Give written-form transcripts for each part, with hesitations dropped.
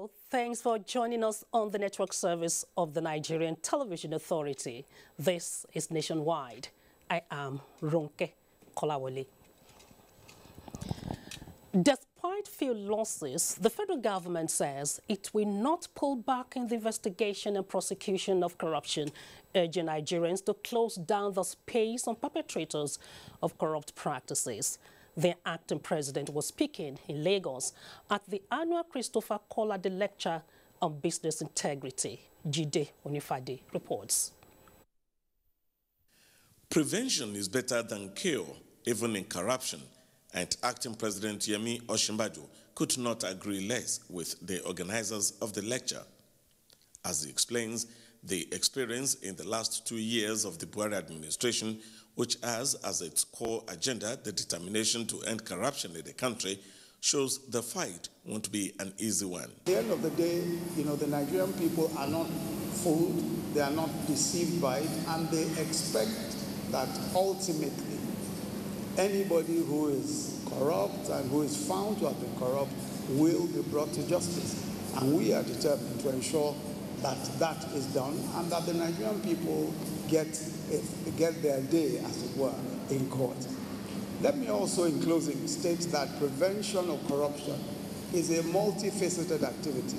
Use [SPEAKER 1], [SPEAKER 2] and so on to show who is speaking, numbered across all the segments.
[SPEAKER 1] Hello, thanks for joining us on the network service of the Nigerian Television Authority. This is Nationwide. I am Ronke Kolawole. Despite few losses, the federal government says it will not pull back in the investigation and prosecution of corruption, urging Nigerians to close down the space on perpetrators of corrupt practices. The acting president was speaking in Lagos at the annual Christopher Collade Lecture on Business Integrity. Jide Onifade reports.
[SPEAKER 2] Prevention is better than cure, even in corruption, and acting President Yemi Osinbajo could not agree less with the organizers of the lecture. As he explains, the experience in the last 2 years of the Buhari administration, which has as its core agenda the determination to end corruption in the country, shows the fight won't be an easy one.
[SPEAKER 3] At the end of the day, the Nigerian people are not fooled, they are not deceived by it, and they expect that ultimately anybody who is corrupt and who is found to have been corrupt will be brought to justice. And we are determined to ensure that that is done and that the Nigerian people get their day, as it were, in court. Let me also, in closing, state that prevention of corruption is a multifaceted activity.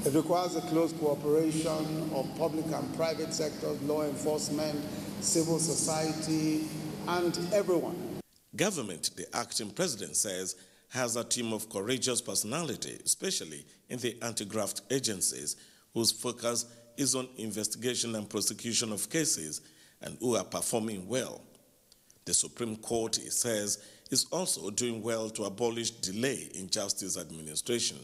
[SPEAKER 3] It requires a close cooperation of public and private sectors, law enforcement, civil society, and everyone.
[SPEAKER 2] Government, the acting president says, has a team of courageous personality, especially in the anti-graft agencies, whose focus is on investigation and prosecution of cases and who are performing well. The Supreme Court, he says, is also doing well to abolish delay in justice administration.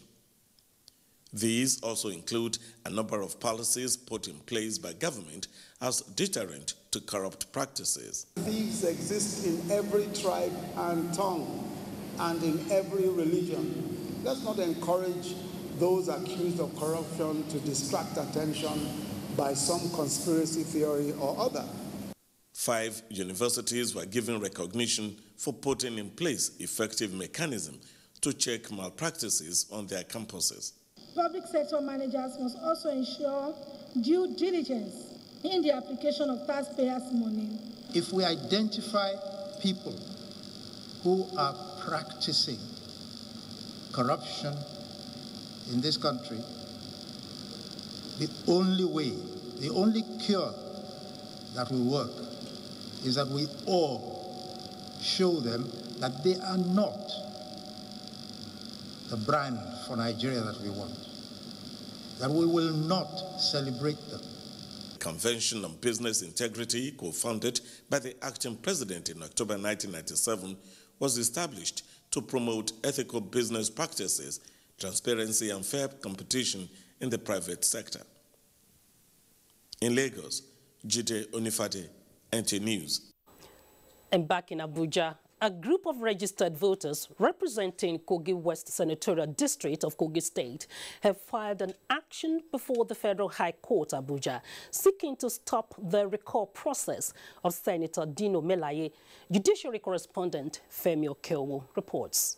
[SPEAKER 2] These also include a number of policies put in place by government as deterrent to corrupt practices.
[SPEAKER 3] Thieves exist in every tribe and tongue and in every religion. Let's not encourage those accused of corruption to distract attention by some conspiracy theory or other.
[SPEAKER 2] 5 universities were given recognition for putting in place effective mechanisms to check malpractices on their campuses.
[SPEAKER 4] Public sector managers must also ensure due diligence in the application of taxpayers' money.
[SPEAKER 5] If we identify people who are practicing corruption in this country, the only way, the only cure that will work is that we all show them that they are not the brand for Nigeria that we want, that we will not celebrate them.
[SPEAKER 2] Convention on Business Integrity, co-founded by the acting president in October 1997, was established to promote ethical business practices, transparency and fair competition in the private sector. In Lagos, Jide Onifade, NTA News.
[SPEAKER 1] And back in Abuja, a group of registered voters representing Kogi West senatorial district of Kogi State have filed an action before the Federal High Court Abuja, seeking to stop the recall process of Senator Dino Melaye. Judiciary correspondent Femi Okeowo reports.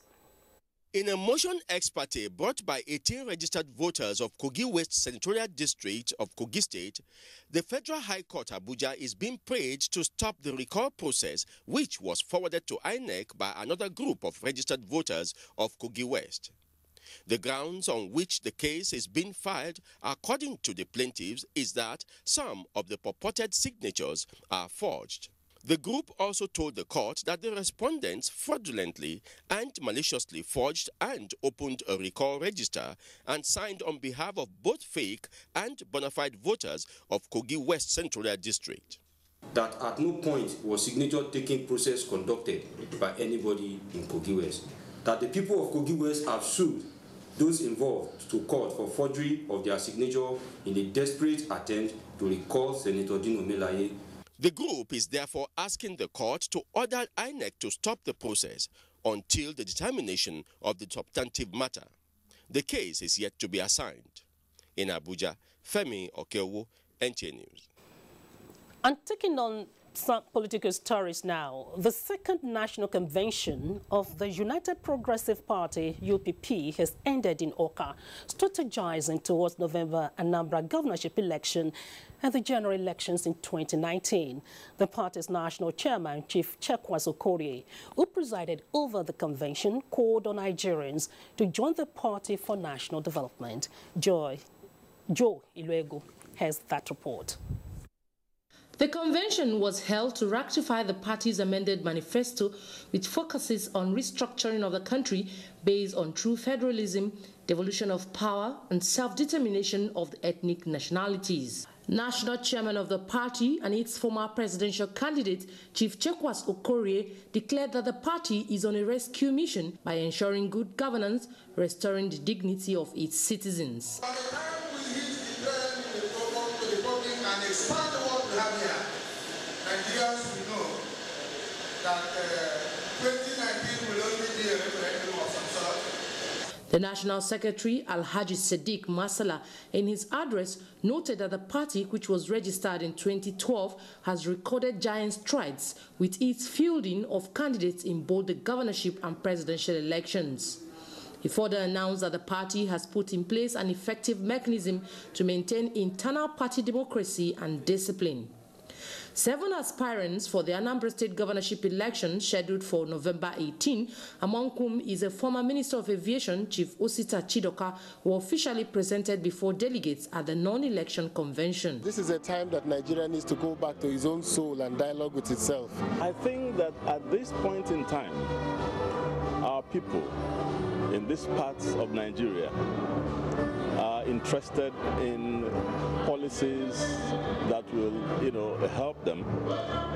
[SPEAKER 6] In a motion ex parte brought by 18 registered voters of Kogi West Senatorial District of Kogi State, the Federal High Court Abuja is being prayed to stop the recall process, which was forwarded to INEC by another group of registered voters of Kogi West. The grounds on which the case is being filed, according to the plaintiffs, is that some of the purported signatures are forged. The group also told the court that the respondents fraudulently and maliciously forged and opened a recall register and signed on behalf of both fake and bona fide voters of Kogi West Senatorial District.
[SPEAKER 7] That at no point was signature taking process conducted by anybody in Kogi West. That the people of Kogi West have sued those involved to court for forgery of their signature in a desperate attempt to recall Senator Dino Melaye.
[SPEAKER 6] The group is therefore asking the court to order INEC to stop the process until the determination of the substantive matter. The case is yet to be assigned. In Abuja, Femi Okeowo, NTA News.
[SPEAKER 1] And taking on Some political stories now. The second national convention of the United Progressive Party UPP has ended in Awka, strategizing towards November Anambra governorship election and the general elections in 2019. The party's national chairman, Chief Chekwas Okorie, who presided over the convention, called on Nigerians to join the party for national development. Joe Iluego has that report.
[SPEAKER 8] The convention was held to rectify the party's amended manifesto, which focuses on restructuring of the country based on true federalism, devolution of power, and self-determination of the ethnic nationalities. National chairman of the party and its former presidential candidate, Chief Chekwas Okorie, declared that the party is on a rescue mission by ensuring good governance, restoring the dignity of its citizens.
[SPEAKER 9] By the time we hit the public and expand what we have here, Nigerians will know that 2019 will only be a referendum of some sort.
[SPEAKER 8] The National Secretary, Alhaji Sadiq Masala, in his address, noted that the party, which was registered in 2012, has recorded giant strides with its fielding of candidates in both the governorship and presidential elections. He further announced that the party has put in place an effective mechanism to maintain internal party democracy and discipline. 7 aspirants for the Anambra State governorship election scheduled for November 18, among whom is a former Minister of Aviation, Chief Osita Chidoka, who officially presented before delegates at the non-election convention.
[SPEAKER 10] This is a time that Nigeria needs to go back to its own soul and dialogue with itself.
[SPEAKER 11] I think that at this point in time, our people in these parts of Nigeria are interested in policies that will, help them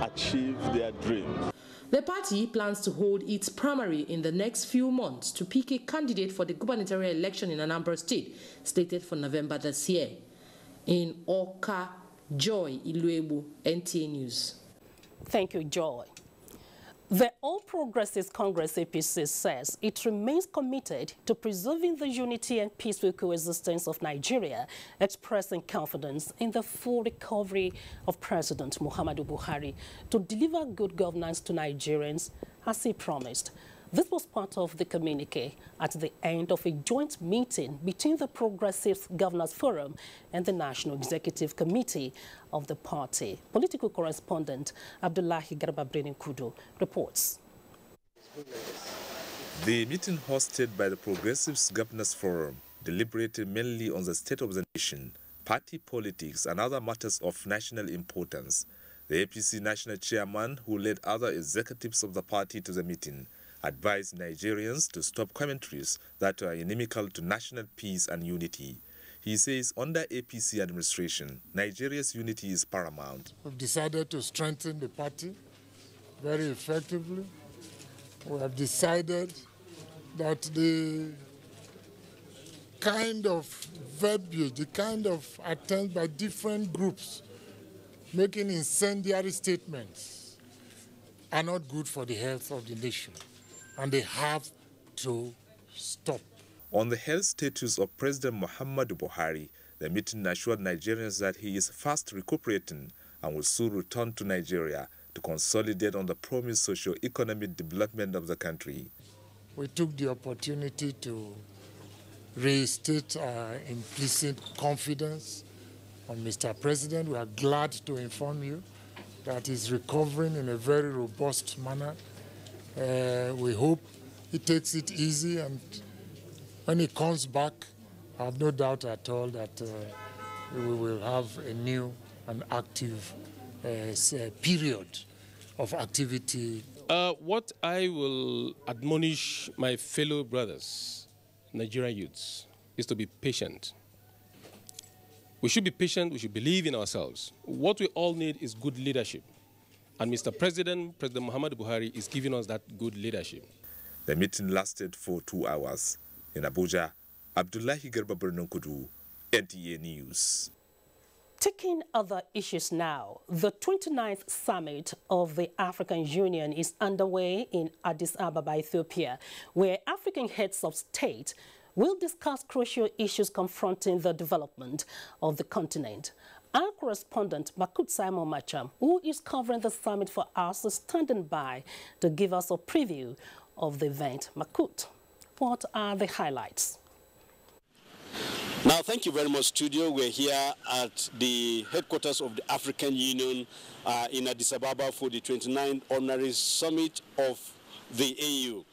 [SPEAKER 11] achieve their dreams.
[SPEAKER 8] The party plans to hold its primary in the next few months to pick a candidate for the gubernatorial election in Anambra State, slated for November this year. In Awka, Joy Iluego, NTA News.
[SPEAKER 1] Thank you, Joy. The All Progressives Congress APC says it remains committed to preserving the unity and peaceful coexistence of Nigeria, expressing confidence in the full recovery of President Muhammadu Buhari to deliver good governance to Nigerians as he promised. This was part of the communiqué at the end of a joint meeting between the Progressive Governors Forum and the National Executive Committee of the party. Political correspondent Abdullahi Garba-Kudu reports.
[SPEAKER 12] The meeting hosted by the Progressive Governors Forum deliberated mainly on the state of the nation, party politics and other matters of national importance. The APC national chairman, who led other executives of the party to the meeting, advised Nigerians to stop commentaries that are inimical to national peace and unity. He says under APC administration, Nigeria's unity is paramount.
[SPEAKER 13] We've decided to strengthen the party very effectively. We have decided that the kind of verbiage, the kind of attempt by different groups making incendiary statements are not good for the health of the nation, and they have to stop.
[SPEAKER 12] On the health status of President Muhammadu Buhari, the meeting assured Nigerians that he is fast recuperating and will soon return to Nigeria to consolidate on the promised socio-economic development of the country.
[SPEAKER 13] We took the opportunity to reinstate our implicit confidence on Mr. President. We are glad to inform you that he's recovering in a very robust manner. We hope he takes it easy, and when he comes back, I have no doubt at all that we will have a new and active period of activity.
[SPEAKER 14] What I will admonish my fellow brothers, Nigerian youths, is to be patient. We should be patient, we should believe in ourselves. What we all need is good leadership. And Mr. President Muhammadu Buhari is giving us that good leadership.
[SPEAKER 12] The meeting lasted for 2 hours. In Abuja, Abdullahi Garba-Kudu, NTA News.
[SPEAKER 1] Taking other issues now, the 29th summit of the African Union is underway in Addis Ababa, Ethiopia, where African heads of state will discuss crucial issues confronting the development of the continent. Our correspondent, Makut Simon Macham, who is covering the summit for us, is standing by to give us a preview of the event. Makut, what are the highlights?
[SPEAKER 15] Now, thank you very much, studio. We're here at the headquarters of the African Union in Addis Ababa for the 29th Ordinary Summit of the AU.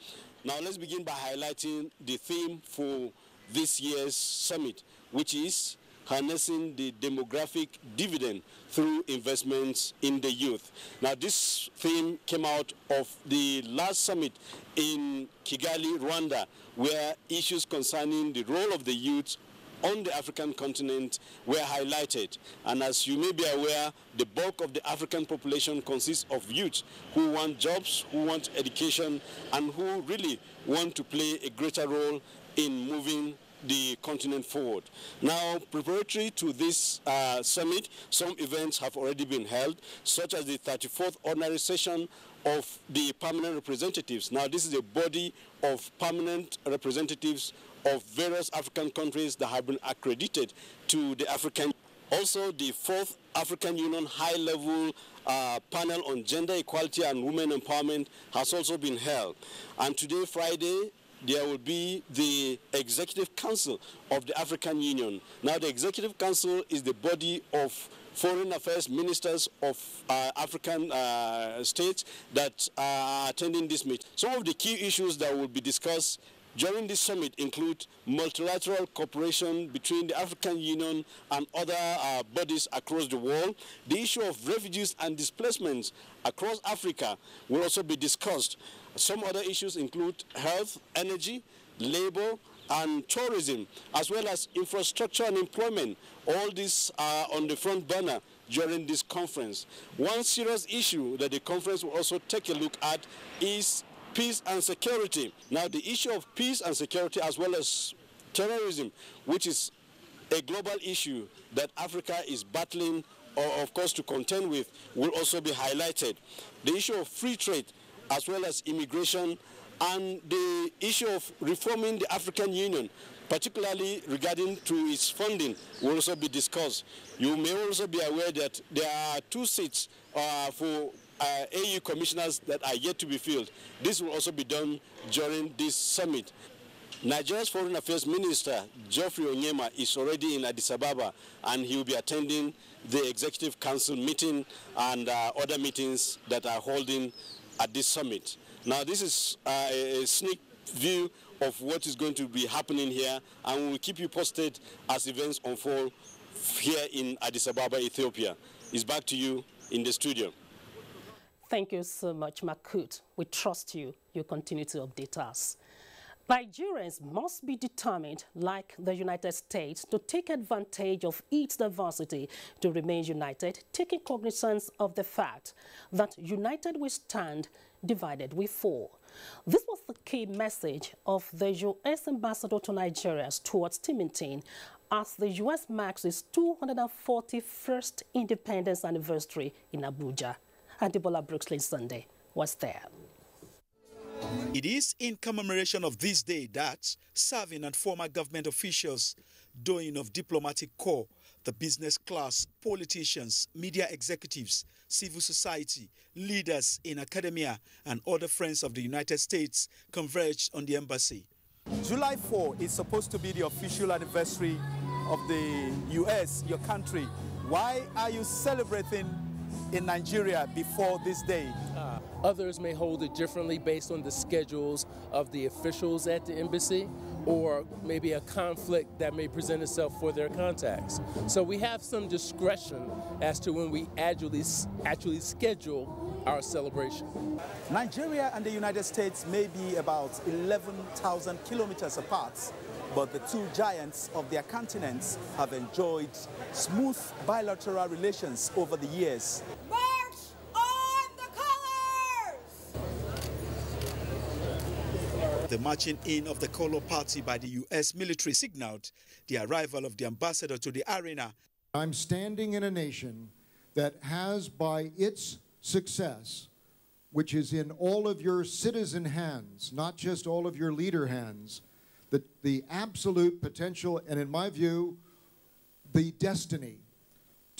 [SPEAKER 15] Now, let's begin by highlighting the theme for this year's summit, which is harnessing the demographic dividend through investments in the youth. Now, this theme came out of the last summit in Kigali, Rwanda, where issues concerning the role of the youth on the African continent were highlighted. And as you may be aware, the bulk of the African population consists of youth who want jobs, who want education, and who really want to play a greater role in moving the continent forward. Now, preparatory to this summit, some events have already been held, such as the 34th Ordinary Session of the Permanent Representatives. Now, this is a body of permanent representatives of various African countries that have been accredited to the African. Also, the 4th African Union High-Level Panel on Gender Equality and Women Empowerment has also been held. And today, Friday, there will be the Executive Council of the African Union. Now, the Executive Council is the body of foreign affairs ministers of African states that are attending this meeting. Some of the key issues that will be discussed during this summit include multilateral cooperation between the African Union and other bodies across the world. The issue of refugees and displacements across Africa will also be discussed. Some other issues include health, energy, labor, and tourism, as well as infrastructure and employment. All these are on the front burner during this conference. One serious issue that the conference will also take a look at is peace and security. Now, the issue of peace and security, as well as terrorism, which is a global issue that Africa is battling, or of course to contend with, will also be highlighted. The issue of free trade, as well as immigration, and the issue of reforming the African Union, particularly regarding to its funding, will also be discussed. You may also be aware that there are 2 seats for AU commissioners that are yet to be filled. This will also be done during this summit. Nigeria's Foreign Affairs Minister, Geoffrey Onyema, is already in Addis Ababa, and he will be attending the Executive Council meeting and other meetings that are holding at this summit. Now, this is a sneak view of what is going to be happening here, and we will keep you posted as events unfold here in Addis Ababa, Ethiopia. It's back to you in the studio.
[SPEAKER 1] Thank you so much, Makut. We trust you. You continue to update us. Nigerians must be determined, like the United States, to take advantage of its diversity to remain united, taking cognizance of the fact that united we stand, divided we fall. This was the key message of the U.S. ambassador to Nigeria, Stuart Timothy, as the U.S. marks its 241st independence anniversary in Abuja. Adibola Brooksley Sunday was there.
[SPEAKER 16] It is in commemoration of this day that serving and former government officials, doing of diplomatic corps, the business class, politicians, media executives, civil society, leaders in academia, and other friends of the United States converged on the embassy.
[SPEAKER 17] July 4 is supposed to be the official anniversary of the U.S., your country. Why are you celebrating in Nigeria before this day?
[SPEAKER 18] Others may hold it differently based on the schedules of the officials at the embassy, or maybe a conflict that may present itself for their contacts. So we have some discretion as to when we actually schedule our celebration.
[SPEAKER 17] Nigeria and the United States may be about 11,000 kilometers apart, but the two giants of their continents have enjoyed smooth bilateral relations over the years.
[SPEAKER 16] The marching in of the Color Party by the U.S. military signaled the arrival of the ambassador to the arena.
[SPEAKER 19] I'm standing in a nation that has, by its success, which is in all of your citizen hands, not just all of your leader hands, the absolute potential, and in my view, the destiny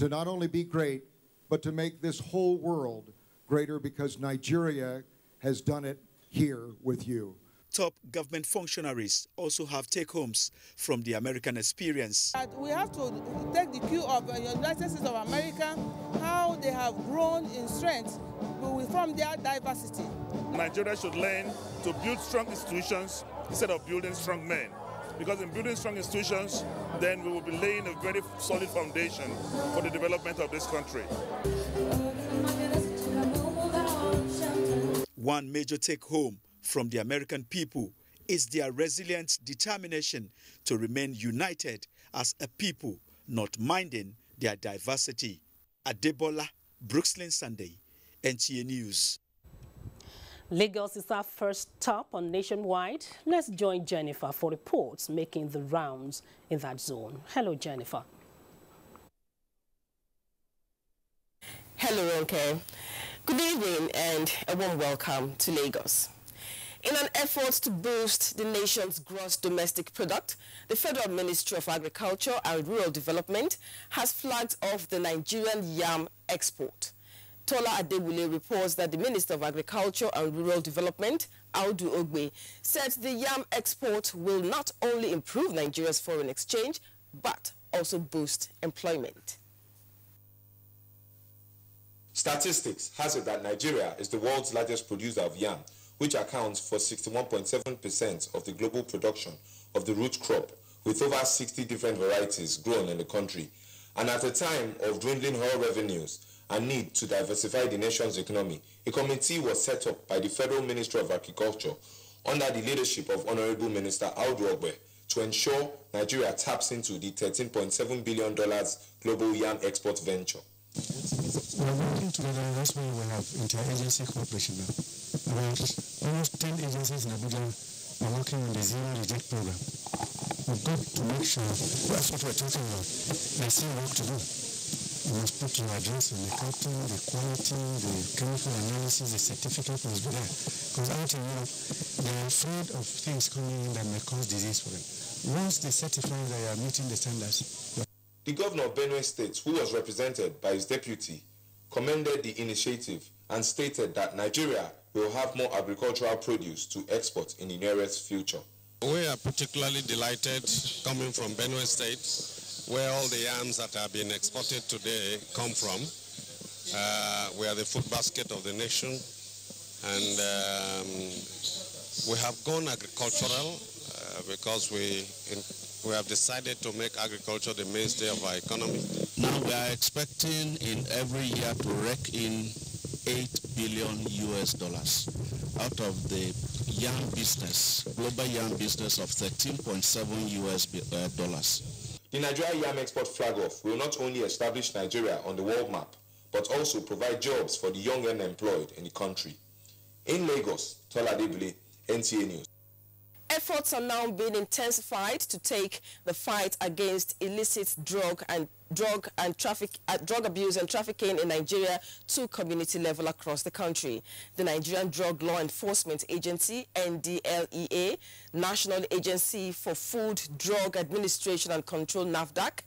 [SPEAKER 19] to not only be great, but to make this whole world greater, because Nigeria has done it here with you.
[SPEAKER 16] Top government functionaries also have take-homes from the American experience.
[SPEAKER 20] We have to take the cue of the United States of America, how they have grown in strength from their diversity.
[SPEAKER 21] Nigeria should learn to build strong institutions instead of building strong men. Because in building strong institutions, then we will be laying a very solid foundation for the development of this country.
[SPEAKER 16] One major take-home from the American people is their resilient determination to remain united as a people, not minding their diversity. Adebola, Brooklyn Sunday, NTA News.
[SPEAKER 1] Lagos is our first stop on Nationwide. Let's join Jennifer for reports making the rounds in that zone. Hello, Jennifer.
[SPEAKER 22] Hello, Ronke. Good evening and a warm welcome to Lagos. In an effort to boost the nation's gross domestic product, the Federal Ministry of Agriculture and Rural Development has flagged off the Nigerian yam export. Tola Adewule reports that the Minister of Agriculture and Rural Development, Audu Ogbe, said the yam export will not only improve Nigeria's foreign exchange, but also boost employment.
[SPEAKER 23] Statistics has it that Nigeria is the world's largest producer of yam, which accounts for 61.7% of the global production of the root crop, with over 60 different varieties grown in the country. And at a time of dwindling oil revenues and need to diversify the nation's economy, a committee was set up by the Federal Ministry of Agriculture under the leadership of Honorable Minister Audu Ogbe to ensure Nigeria taps into the $13.7 billion global yam export venture.
[SPEAKER 24] We are working together, and that's why we have interagency cooperation now. About almost 10 agencies in Abuja are working on the Zero Reject program. We've got to make sure that's what we're talking about. There's still work to do. We must put your address on the cotton, the quality, the chemical analysis, the certificate must be there. Because out in Europe, they're afraid of things coming in that may cause disease for them. Once they certify that you are meeting the standards.
[SPEAKER 23] The governor of Benue State, who was represented by his deputy, commended the initiative and stated that Nigeria will have more agricultural produce to export in the nearest future.
[SPEAKER 25] We are particularly delighted coming from Benue State, where all the yams that are being exported today come from. We are the food basket of the nation, and we have gone agricultural because we have decided to make agriculture the mainstay of our economy.
[SPEAKER 26] Now we are expecting in every year to rake in $8 billion out of the yam business, global yam business of $13.7 dollars.
[SPEAKER 23] The Nigeria yam export flag-off will not only establish Nigeria on the world map, but also provide jobs for the young and unemployed in the country. In Lagos, Tola Adebule, NTA News.
[SPEAKER 22] Efforts are now being intensified to take the fight against illicit drug abuse and trafficking in Nigeria to community level across the country. The Nigerian Drug Law Enforcement Agency, NDLEA, National Agency for Food, Drug Administration and Control, NAFDAC,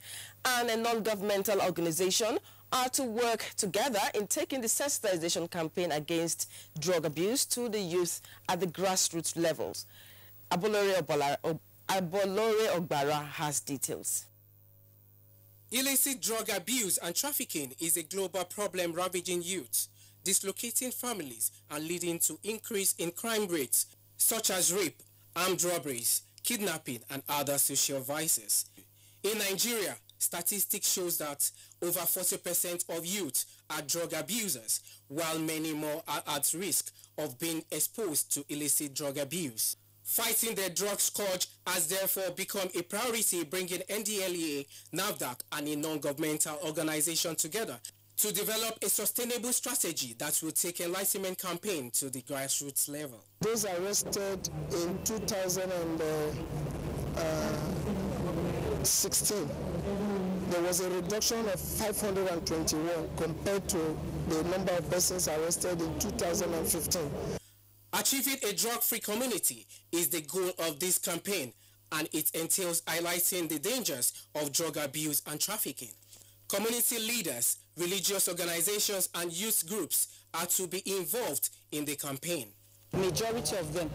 [SPEAKER 22] and a non-governmental organization are to work together in taking the sensitization campaign against drug abuse to the youth at the grassroots levels. Abolore Ogbara has details.
[SPEAKER 27] Illicit drug abuse and trafficking is a global problem ravaging youth, dislocating families and leading to increase in crime rates such as rape, armed robberies, kidnapping and other social vices. In Nigeria, statistics shows that over 40% of youth are drug abusers, while many more are at risk of being exposed to illicit drug abuse. Fighting the drug scourge has therefore become a priority, bringing NDLEA, NAFDAC and a non-governmental organization together to develop a sustainable strategy that will take enlightenment campaign to the grassroots level.
[SPEAKER 28] Those arrested in 2016, there was a reduction of 521 compared to the number of persons arrested in 2015.
[SPEAKER 27] Achieving a drug-free community is the goal of this campaign, and it entails highlighting the dangers of drug abuse and trafficking. Community leaders, religious organizations, and youth groups are to be involved in the campaign.
[SPEAKER 2] Majority of them,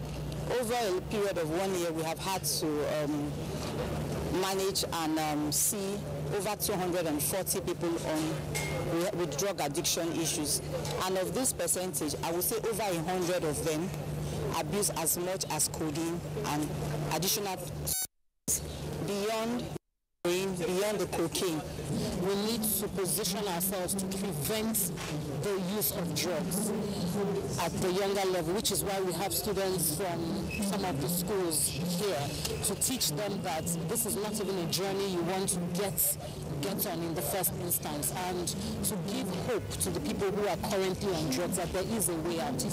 [SPEAKER 2] over a period of 1 year, we have had to manage and see over 240 people with drug addiction issues. And of this percentage, I would say over 100 of them abuse as much as codeine and additional beyond the cocaine. We need to position ourselves to prevent the use of drugs at the younger level, which is why we have students from some of the schools here to teach them that this is not even a journey you want to get on in the first instance, and to give hope to the people who are currently on drugs that there is a way out.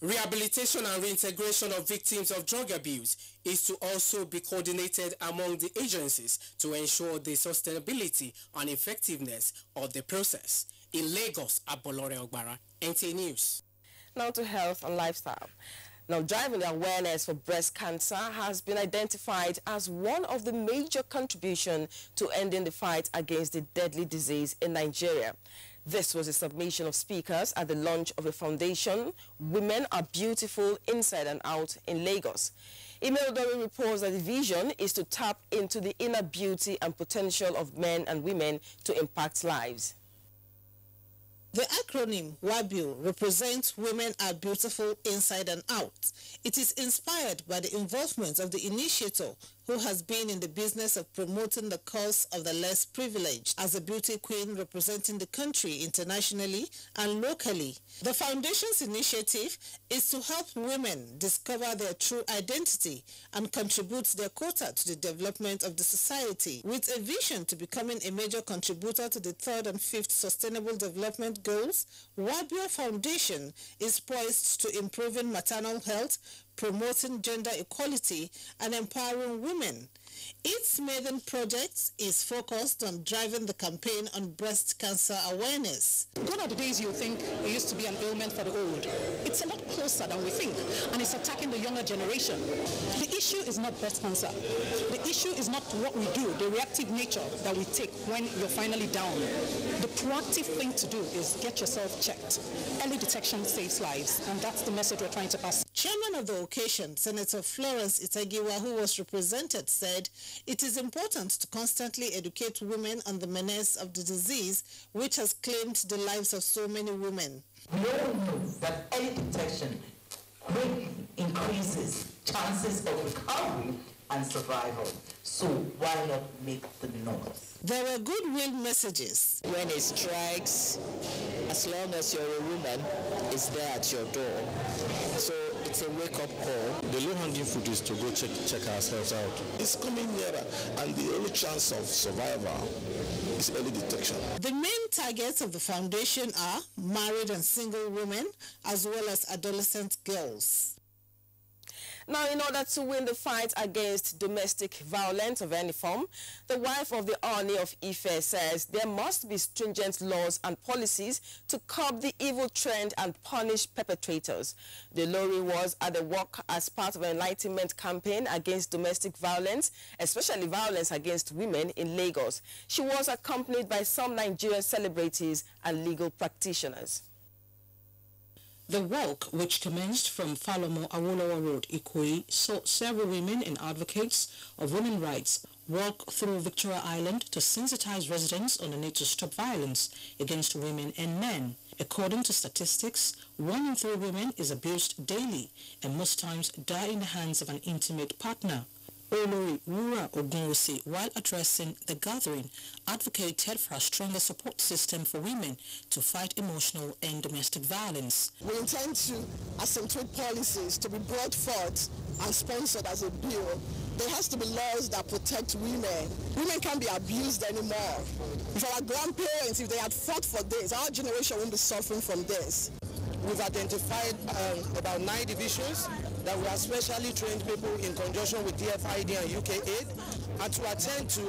[SPEAKER 27] Rehabilitation and reintegration of victims of drug abuse is to also be coordinated among the agencies to ensure the sustainability and effectiveness of the process. In Lagos, Abolore Ogbara, NTA News.
[SPEAKER 22] Now to health and lifestyle. Now, driving awareness for breast cancer has been identified as one of the major contributions to ending the fight against the deadly disease in Nigeria. This was a submission of speakers at the launch of a foundation, Women Are Beautiful Inside and Out in Lagos. Imeodori reports that the vision is to tap into the inner beauty and potential of men and women to impact lives.
[SPEAKER 3] The acronym WABIO represents Women Are Beautiful Inside and Out. It is inspired by the involvement of the initiator, who has been in the business of promoting the cause of the less privileged as a beauty queen representing the country internationally and locally. The foundation's initiative is to help women discover their true identity and contribute their quota to the development of the society, with a vision to becoming a major contributor to the 3rd and 5th Sustainable Development Goals. WABIO Foundation is poised to improving maternal health, promoting gender equality, and empowering women. Its maiden project is focused on driving the campaign on breast cancer awareness.
[SPEAKER 4] Gone are the days you think it used to be an ailment for the old. It's a lot closer than we think, and it's attacking the younger generation. The issue is not breast cancer. The issue is not what we do, the reactive nature that we take when you're finally down. The proactive thing to do is get yourself checked. Early detection saves lives, and that's the message we're trying to pass.
[SPEAKER 3] Chairman of the occasion, Senator Florence Itagiwa, who was represented, said it is important to constantly educate women on the menace of the disease, which has claimed the lives of so many women.
[SPEAKER 5] We all know that early detection increases chances of recovery and survival. So why not make the noise?
[SPEAKER 3] There were goodwill messages.
[SPEAKER 4] When it strikes, as long as you're a woman, it's there at your door. So it's a wake-up call.
[SPEAKER 6] The low-hanging fruit is to go check ourselves out. It's coming nearer, and the only chance of survival is early detection.
[SPEAKER 3] The main targets of the foundation are married and single women, as well as adolescent girls.
[SPEAKER 22] Now, in order to win the fight against domestic violence of any form, the wife of the Oni of Ife says there must be stringent laws and policies to curb the evil trend and punish perpetrators. The Lori was at the work as part of an enlightenment campaign against domestic violence, especially violence against women in Lagos. She was accompanied by some Nigerian celebrities and legal practitioners.
[SPEAKER 7] The walk, which commenced from Falomo Awolowo Road, Ikoyi, saw several women and advocates of women's rights walk through Victoria Island to sensitize residents on the need to stop violence against women and men. According to statistics, 1 in 3 women is abused daily and most times die in the hands of an intimate partner. Olori Wura Ogunwusi, while addressing the gathering, advocated for a stronger support system for women to fight emotional and domestic violence.
[SPEAKER 28] We intend to accentuate policies to be brought forth and sponsored as a bill. There has to be laws that protect women. Women can't be abused anymore. If our grandparents, if they had fought for this, our generation won't be suffering from this.
[SPEAKER 6] We've identified about 9 divisions that we have specially trained people in conjunction with DFID and UKAID and to attend to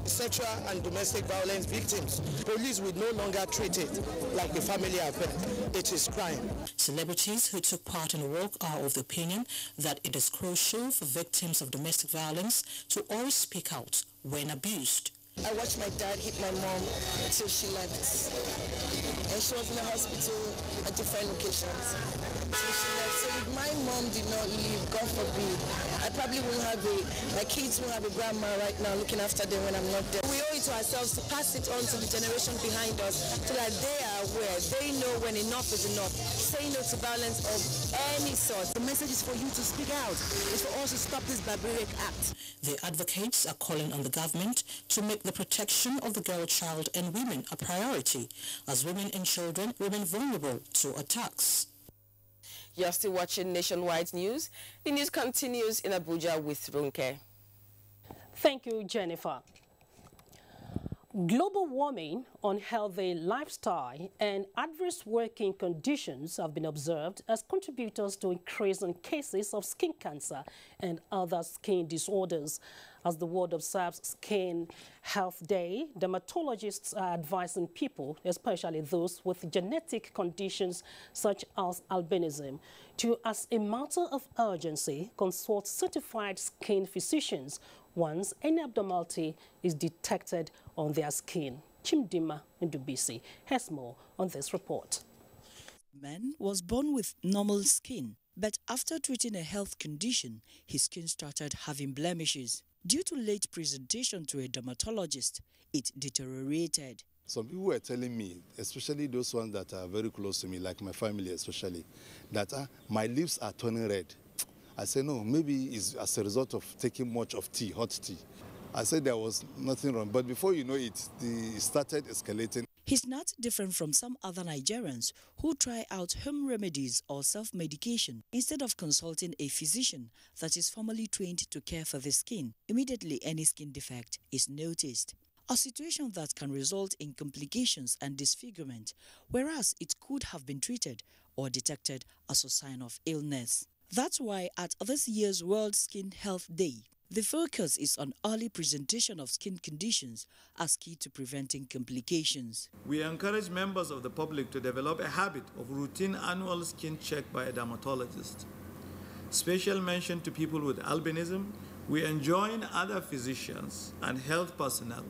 [SPEAKER 6] sexual and domestic violence victims. Police will no longer treat it like a family affair. It is crime.
[SPEAKER 7] Celebrities who took part in the walk are of the opinion that it is crucial for victims of domestic violence to always speak out when abused.
[SPEAKER 28] I watched my dad hit my mom until she left. And she was in the hospital at different locations until she left. So if my mom did not leave, God forbid, I probably won't have my kids won't have a grandma right now looking after them when I'm not there. We owe it to ourselves to pass it on to the generation behind us so that they are aware, they know when enough is enough. Say no to violence of any sort. The message is for you to speak out. It's for us to stop this barbaric act.
[SPEAKER 7] The advocates are calling on the government to make the protection of the girl child and women a priority, as women and children remain vulnerable to attacks.
[SPEAKER 22] You're still watching Nationwide News. The news continues in Abuja with Runke.
[SPEAKER 1] Thank you, Jennifer. Global warming, unhealthy lifestyle, and adverse working conditions have been observed as contributors to increasing cases of skin cancer and other skin disorders. As the world observes Skin Health Day, dermatologists are advising people, especially those with genetic conditions such as albinism, to, as a matter of urgency, consult certified skin physicians once any abnormality is detected on their skin. Chimdima Ndubisi has more on this report.
[SPEAKER 8] Man was born with normal skin, but after treating a health condition, his skin started having blemishes. Due to late presentation to a dermatologist, it deteriorated.
[SPEAKER 9] Some people were telling me, especially those ones that are very close to me, like my family especially, that my lips are turning red. I said, no, maybe it's as a result of taking much of tea, hot tea. I said there was nothing wrong, but before you know it, it started escalating.
[SPEAKER 8] He's not different from some other Nigerians who try out home remedies or self-medication instead of consulting a physician that is formally trained to care for the skin. Immediately any skin defect is noticed, a situation that can result in complications and disfigurement, whereas it could have been treated or detected as a sign of illness. That's why at this year's World Skin Health Day, the focus is on early presentation of skin conditions as key to preventing complications.
[SPEAKER 10] We encourage members of the public to develop a habit of routine annual skin check by a dermatologist. Special mention to people with albinism, we enjoin other physicians and health personnel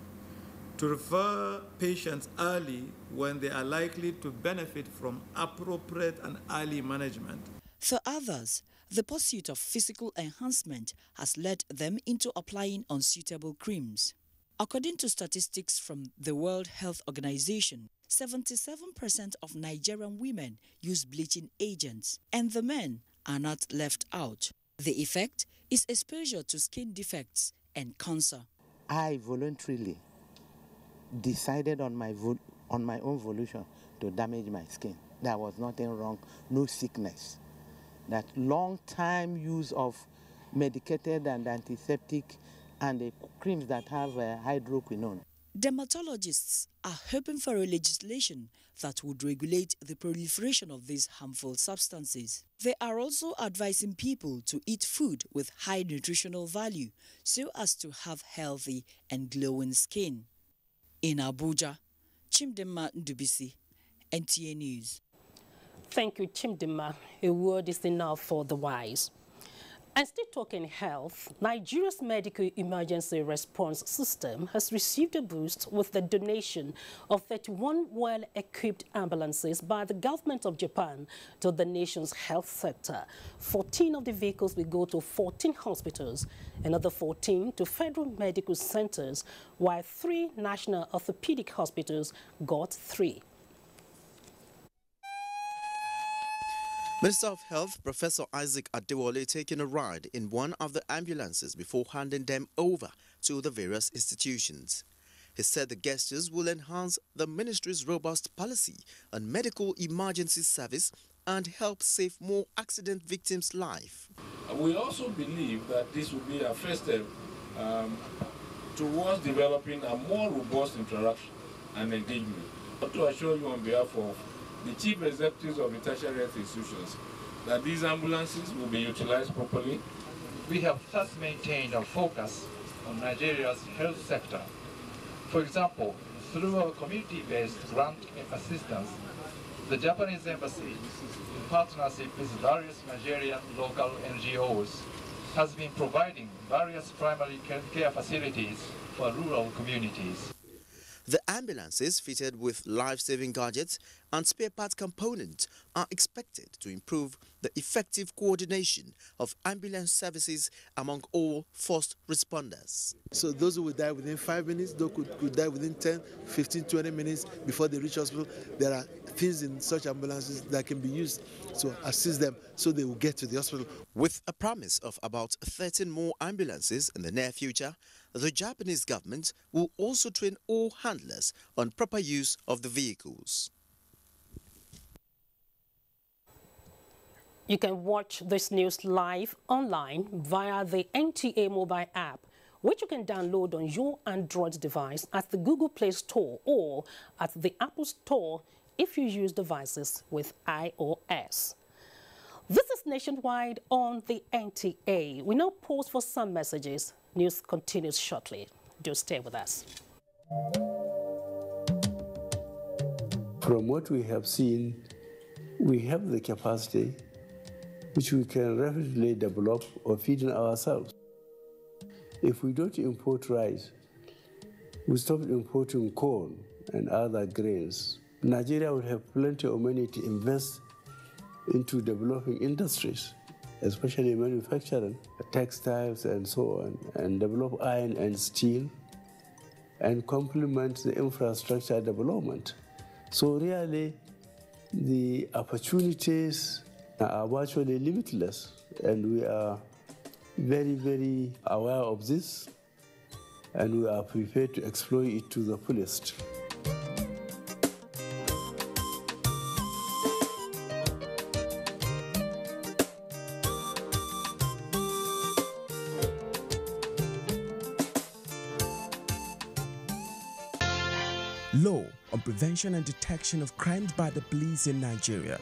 [SPEAKER 10] to refer patients early when they are likely to benefit from appropriate and early management.
[SPEAKER 8] For others, the pursuit of physical enhancement has led them into applying unsuitable creams. According to statistics from the World Health Organization, 77% of Nigerian women use bleaching agents, and the men are not left out. The effect is exposure to skin defects and cancer.
[SPEAKER 11] I voluntarily decided on my own volition to damage my skin. There was nothing wrong, no sickness. That long-time use of medicated and antiseptic and the creams that have hydroquinone.
[SPEAKER 8] Dermatologists are hoping for a legislation that would regulate the proliferation of these harmful substances. They are also advising people to eat food with high nutritional value so as to have healthy and glowing skin. In Abuja, Chimdema Ndubisi, NTA News.
[SPEAKER 1] Thank you, Chimdima. A word is enough for the wise. And still talking health, Nigeria's medical emergency response system has received a boost with the donation of 31 well-equipped ambulances by the government of Japan to the nation's health sector. 14 of the vehicles will go to 14 hospitals, another 14 to federal medical centers, while 3 national orthopedic hospitals got 3.
[SPEAKER 12] Minister of Health, Professor Isaac Adewale, taking a ride in one of the ambulances before handing them over to the various institutions. He said the gestures will enhance the ministry's robust policy on medical emergency service and help save more accident victims' lives.
[SPEAKER 13] We also believe that this will be a first step towards developing a more robust interaction and engagement. I want to assure you on behalf of the chief executives of the tertiary health institutions that these ambulances will be utilized properly.
[SPEAKER 14] We have thus maintained our focus on Nigeria's health sector. For example, through our community-based grant assistance, the Japanese embassy, in partnership with various Nigerian local NGOs, has been providing various primary care facilities for rural communities.
[SPEAKER 12] The ambulances fitted with life-saving gadgets and spare parts components are expected to improve the effective coordination of ambulance services among all first responders.
[SPEAKER 9] So those who will die within 5 minutes, those could die within 10, 15, 20 minutes before they reach hospital. There are things in such ambulances that can be used to assist them so they will get to the hospital.
[SPEAKER 12] With a promise of about 13 more ambulances in the near future, the Japanese government will also train all handlers on proper use of the vehicles.
[SPEAKER 1] You can watch this news live online via the NTA mobile app, which you can download on your Android device at the Google Play Store or at the Apple Store if you use devices with iOS. This is Nationwide on the NTA. We now pause for some messages. News continues shortly. Do stay with us.
[SPEAKER 15] From what we have seen, we have the capacity which we can rapidly develop or feed in ourselves. If we don't import rice, we stop importing corn and other grains, Nigeria will have plenty of money to invest into developing industries, especially manufacturing, textiles and so on, and develop iron and steel, and complement the infrastructure development. So really, the opportunities are virtually limitless, and we are very, very aware of this, and we are prepared to exploit it to the fullest.
[SPEAKER 16] Law on Prevention and Detection of Crimes by the Police in Nigeria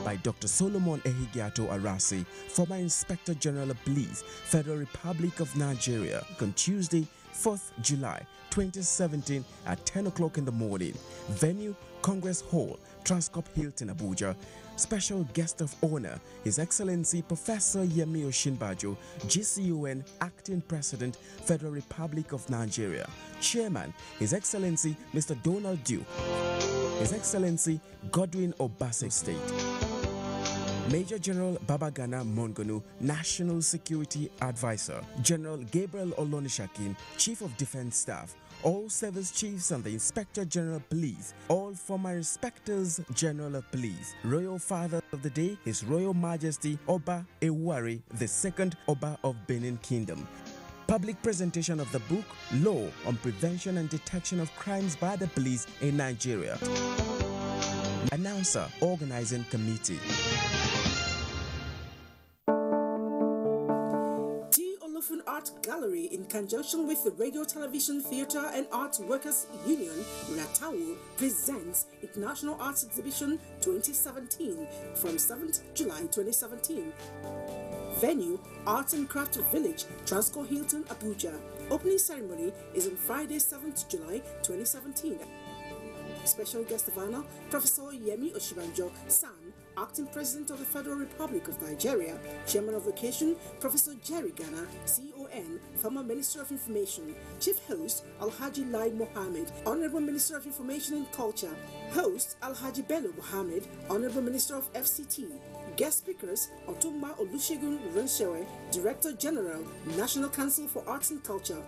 [SPEAKER 16] by Dr. Solomon Ehigiato Arasi, former Inspector General of Police, Federal Republic of Nigeria, on Tuesday, 4th July 2017 at 10 o'clock in the morning. Venue, Congress Hall, Transcorp Hilton, Abuja. Special guest of honor, His Excellency Professor Yemi Oshinbajo, GCON Acting President, Federal Republic of Nigeria. Chairman, His Excellency Mr. Donald Duke. His Excellency Godwin Obase State. Major General Babagana Mongonu, National Security Advisor. General Gabriel Olonishakin, Chief of Defense Staff. All service chiefs and the Inspector General of Police, all former Inspectors General of Police. Royal Father of the Day, His Royal Majesty Oba Ewari II, Oba of Benin Kingdom. Public presentation of the book, Law on Prevention and Detection of Crimes by the Police in Nigeria. Announcer, Organizing Committee.
[SPEAKER 17] Art Gallery, in conjunction with the Radio, Television, Theatre and Art Workers Union, Ratawu, presents International Arts Exhibition 2017 from 7th July 2017. Venue, Arts and Craft Village, Transcorp Hilton, Abuja. Opening ceremony is on Friday, 7th July 2017. Special guest of honor, Professor Yemi Oshibanjo, San, Acting President of the Federal Republic of Nigeria. Chairman of occasion, Professor Jerry Ghana, CON, former Minister of Information. Chief host, Alhaji Lai Mohammed, Honorable Minister of Information and Culture. Host, Alhaji Bello Mohammed, Honorable Minister of FCT. Guest speakers, Otumba Olusegun Renshewe, Director General, National Council for Arts and Culture.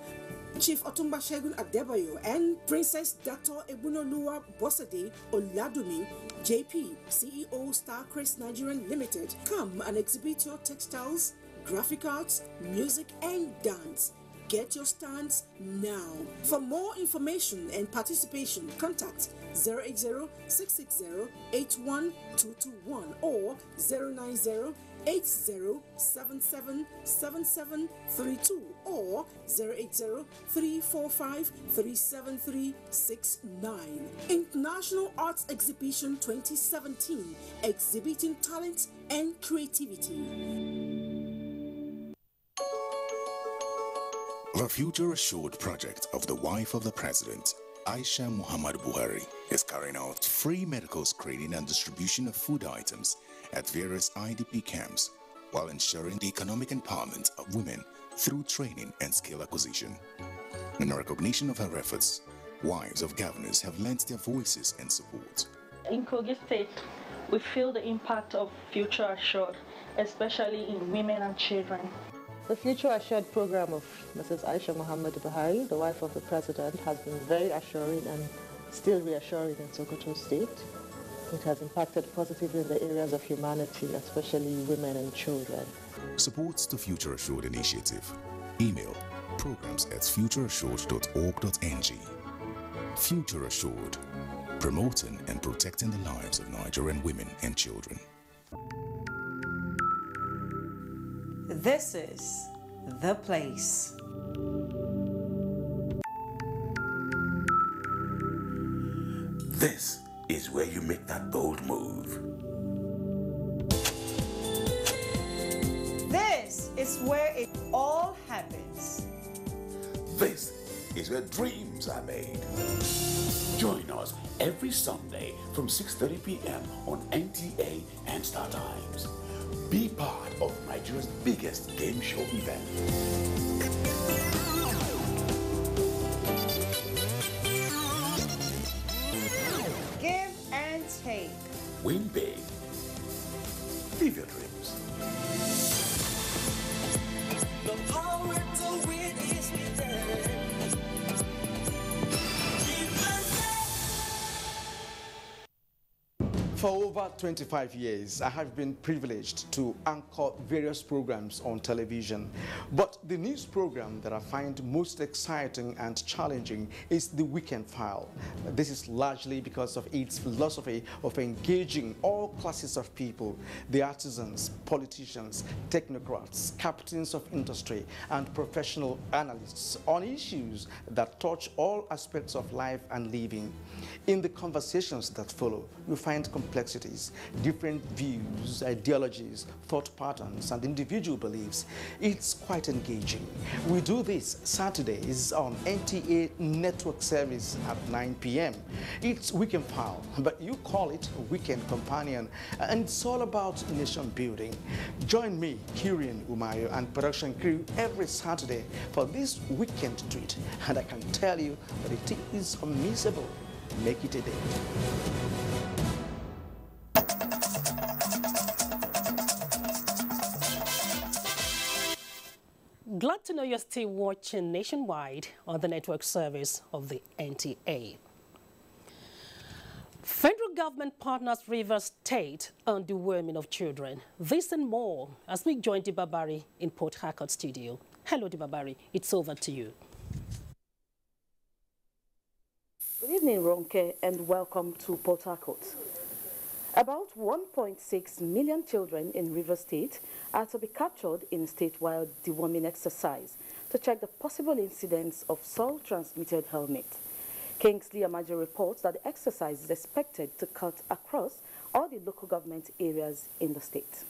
[SPEAKER 17] Chief Otumba Shegun Adebayo and Princess Dr. Ebunoluwa Bosade Oladumi, JP, CEO Starcrest Nigerian Limited. Come and exhibit your textiles, graphic arts, music and dance. Get your stands now. For more information and participation, contact 080-660-81221 or 090-8077-7732 or 080-345-37369. International Arts Exhibition 2017, exhibiting talent and creativity.
[SPEAKER 18] The Future Assured project of the wife of the president, Aisha Muhammad Buhari, is carrying out free medical screening and distribution of food items at various IDP camps while ensuring the economic empowerment of women through training and skill acquisition. In recognition of her efforts, wives of governors have lent their voices and support.
[SPEAKER 2] In Kogi State, we feel the impact of Future Assured, especially in women and children.
[SPEAKER 19] The Future Assured program of Mrs. Aisha Muhammadu Buhari, the wife of the president, has been very assuring and still reassuring in Sokoto State. It has impacted positively in the areas of humanity, especially women and children.
[SPEAKER 18] Supports the Future Assured initiative. Email programs@futureassured.org.ng. Future Assured, promoting and protecting the lives of Nigerian women and children.
[SPEAKER 20] This is The Place.
[SPEAKER 21] This is where you make that bold move.
[SPEAKER 20] This is where it all happens.
[SPEAKER 21] This is where dreams are made. Join us every Sunday from 6:30 p.m. on NTA and Star Times. Be part of Nigeria's biggest game show event.
[SPEAKER 20] Give and take.
[SPEAKER 21] Win big. Live your dreams.
[SPEAKER 23] The power to win is within.
[SPEAKER 24] For over 25 years, I have been privileged to anchor various programs on television. But the news program that I find most exciting and challenging is The Weekend File. This is largely because of its philosophy of engaging all classes of people, the artisans, politicians, technocrats, captains of industry, and professional analysts on issues that touch all aspects of life and living. In the conversations that follow, you find complexities, different views, ideologies, thought patterns, and individual beliefs. It's quite engaging. We do this Saturdays on NTA Network Service at 9 p.m. It's Weekend File, but you call it Weekend Companion, and it's all about nation building. Join me, Kirian Umayo, and production crew every Saturday for this weekend treat, and I can tell you that it is unmissable. Make it a day.
[SPEAKER 1] Glad to know you're still watching Nationwide on the network service of the NTA. Federal government partners Rivers State on deworming of children. This and more as we join Dibabari in Port Harcourt studio. Hello Dibabari, it's over to you.
[SPEAKER 25] Good evening, Ronke, and welcome to Port Harcourt. About 1.6 million children in Rivers State are to be captured in a statewide deworming exercise to check the possible incidence of soil-transmitted helminth. Kingsley Amaji reports that the exercise is expected to cut across all the local government areas in the state.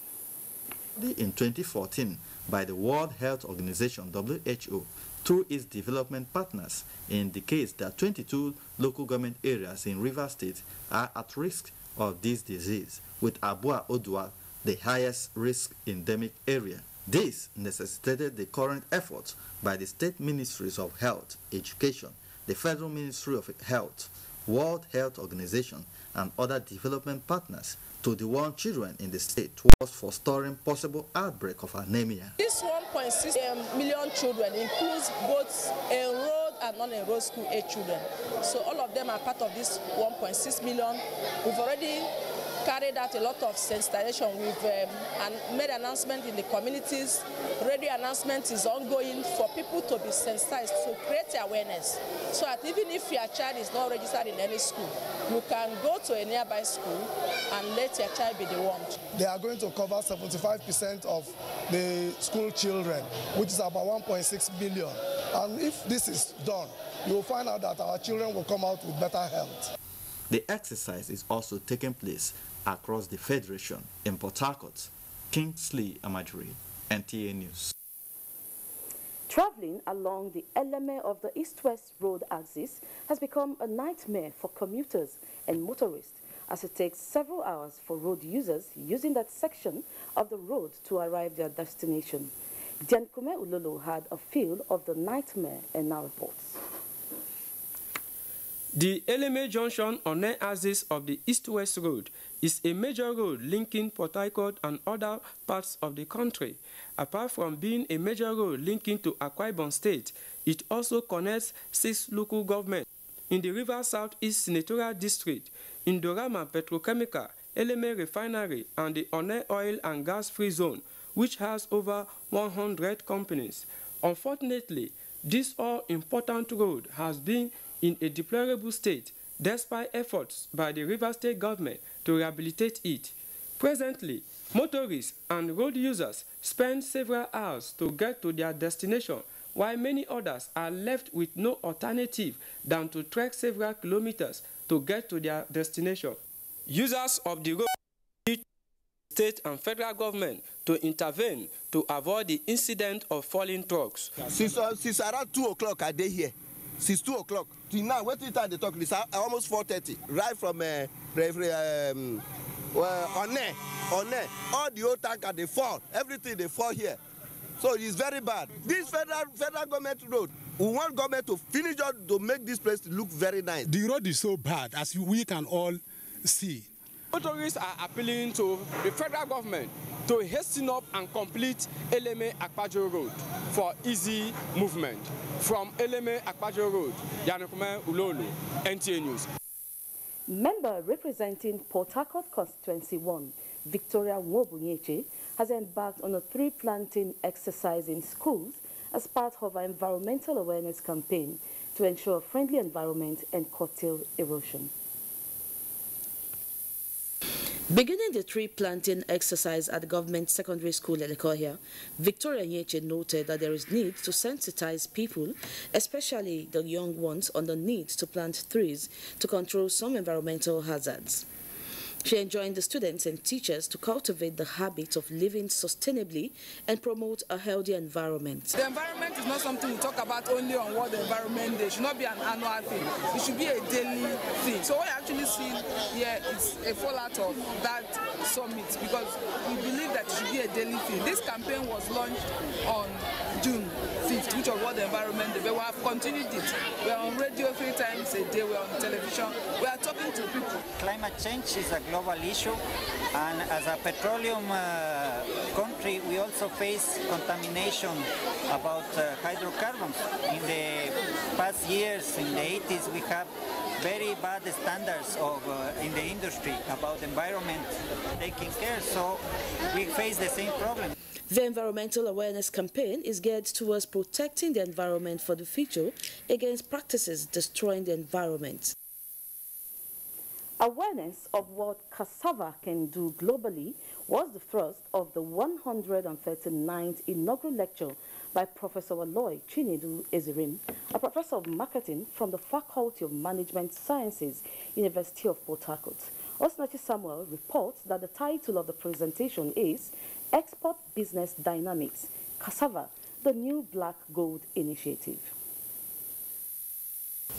[SPEAKER 10] In 2014, by the World Health Organization, WHO, through its development partners, indicates that 22 local government areas in Rivers State are at risk of this disease, with Abua Odua the highest risk endemic area. This necessitated the current efforts by the state ministries of health, education, the Federal Ministry of Health, World Health Organization, and other development partners to deworm children in the state towards forestalling possible outbreak of anemia.
[SPEAKER 26] This 1.6 million children includes both enrolled and non-enrolled school age children. So all of them are part of this 1.6 million. We've already carried out a lot of sensitization. We've made announcement in the communities. Radio announcement is ongoing for people to be sensitized, to create awareness. So that even if your child is not registered in any school, you can go to a nearby school and let your child be dewormed.
[SPEAKER 6] They are going to cover 75% of the school children, which is about 1.6 million. And if this is done, you will find out that our children will come out with better health.
[SPEAKER 10] The exercise is also taking place across the Federation in Port Harcourt. Kingsley Amadri, NTA News.
[SPEAKER 25] Traveling along the element of the east-west road axis has become a nightmare for commuters and motorists, as it takes several hours for road users using that section of the road to arrive at their destination. Diankume Ulolo had a feel of the nightmare and now reports.
[SPEAKER 3] The Eleme Junction on the axis of the East-West Road is a major road linking Port Harcourt and other parts of the country. Apart from being a major road linking to Akwa Ibom State, it also connects 6 local governments in the River Southeast Senatorial District, Indorama Petrochemical, Eleme Refinery, and the One Oil and Gas Free Zone, which has over 100 companies. Unfortunately, this all-important road has been in a deplorable state despite efforts by the River State government to rehabilitate it. Presently, motorists and road users spend several hours to get to their destination, while many others are left with no alternative than to trek several kilometers to get to their destination. Users of the road need state and federal government to intervene to avoid the incident of falling trucks.
[SPEAKER 4] Since around 2 o'clock I dey here. Since 2 o'clock till now, what time they talk? It's almost 4:30. Right from on all the old tanker they fall, everything they fall here. So it's very bad. This federal government road, we want government to finish up to make this place look very nice.
[SPEAKER 5] The road is so bad, as we can all see.
[SPEAKER 3] Motorists are appealing to the federal government to hasten up and complete Eleme Akpajo Road for easy movement. From Eleme Akpajo Road, Diankume Ulolo, NTA News.
[SPEAKER 25] Member representing Port Harcourt Constituency 1, Victoria Nwobunyeche, has embarked on a tree planting exercise in schools as part of an environmental awareness campaign to ensure a friendly environment and curtail erosion. Beginning the tree planting exercise at the government secondary school at Lekohia, Victoria Nyeche noted that there is need to sensitize people, especially the young ones, on the need to plant trees to control some environmental hazards. She enjoined the students and teachers to cultivate the habit of living sustainably and promote a healthy environment.
[SPEAKER 26] The environment is not something we talk about only on World Environment Day. It should not be an annual thing. It should be a daily thing. So what you actually see here is a fallout of that summit, because we believe that it should be a daily thing. This campaign was launched on June 5th, which was World Environment Day, but we have continued it. We are on radio 3 times a day, we are on television, we are talking to people.
[SPEAKER 7] Climate change is a global issue, and as a petroleum country, we also face contamination about hydrocarbons. In the past years, in the 80s, we have very bad standards in the industry about environment taking care, so we face the same problem.
[SPEAKER 25] The environmental awareness campaign is geared towards protecting the environment for the future against practices destroying the environment. Awareness of what cassava can do globally was the thrust of the 139th inaugural lecture by Professor Aloy Chinedu Ezirim, a professor of marketing from the Faculty of Management Sciences, University of Port Harcourt. Osinachi Samuel reports that the title of the presentation is Export Business Dynamics, Cassava, the New Black Gold Initiative.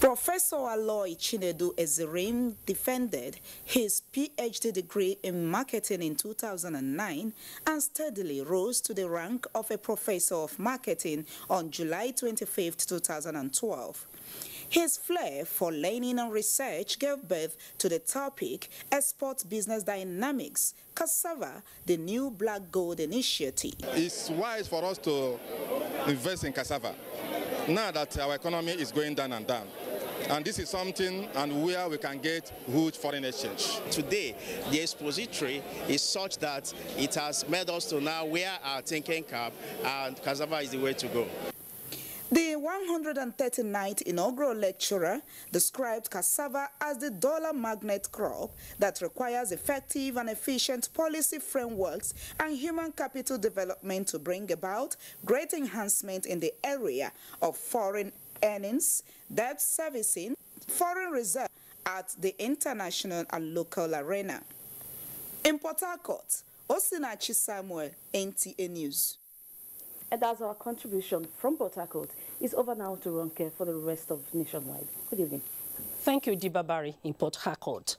[SPEAKER 11] Professor Aloy Chinedu Ezirim defended his PhD degree in marketing in 2009 and steadily rose to the rank of a professor of marketing on July 25, 2012. His flair for learning and research gave birth to the topic Export Business Dynamics, Cassava, the New Black Gold Initiative.
[SPEAKER 22] It's wise for us to invest in cassava now that our economy is going down and down. And this is something and where we can get huge foreign exchange.
[SPEAKER 27] Today, the expository is such that it has made us to now wear our thinking cap, and cassava is the way to go.
[SPEAKER 11] The 139th inaugural lecturer described cassava as the dollar magnet crop that requires effective and efficient policy frameworks and human capital development to bring about great enhancement in the area of foreign earnings, debt servicing, foreign reserve at the international and local arena. In Port Harcourt, Osinachi Samuel, NTA News.
[SPEAKER 25] And as our contribution from Port Harcourt is over now to Ronke for the rest of Nationwide. Good evening.
[SPEAKER 1] Thank you, Dibabari in Port Harcourt.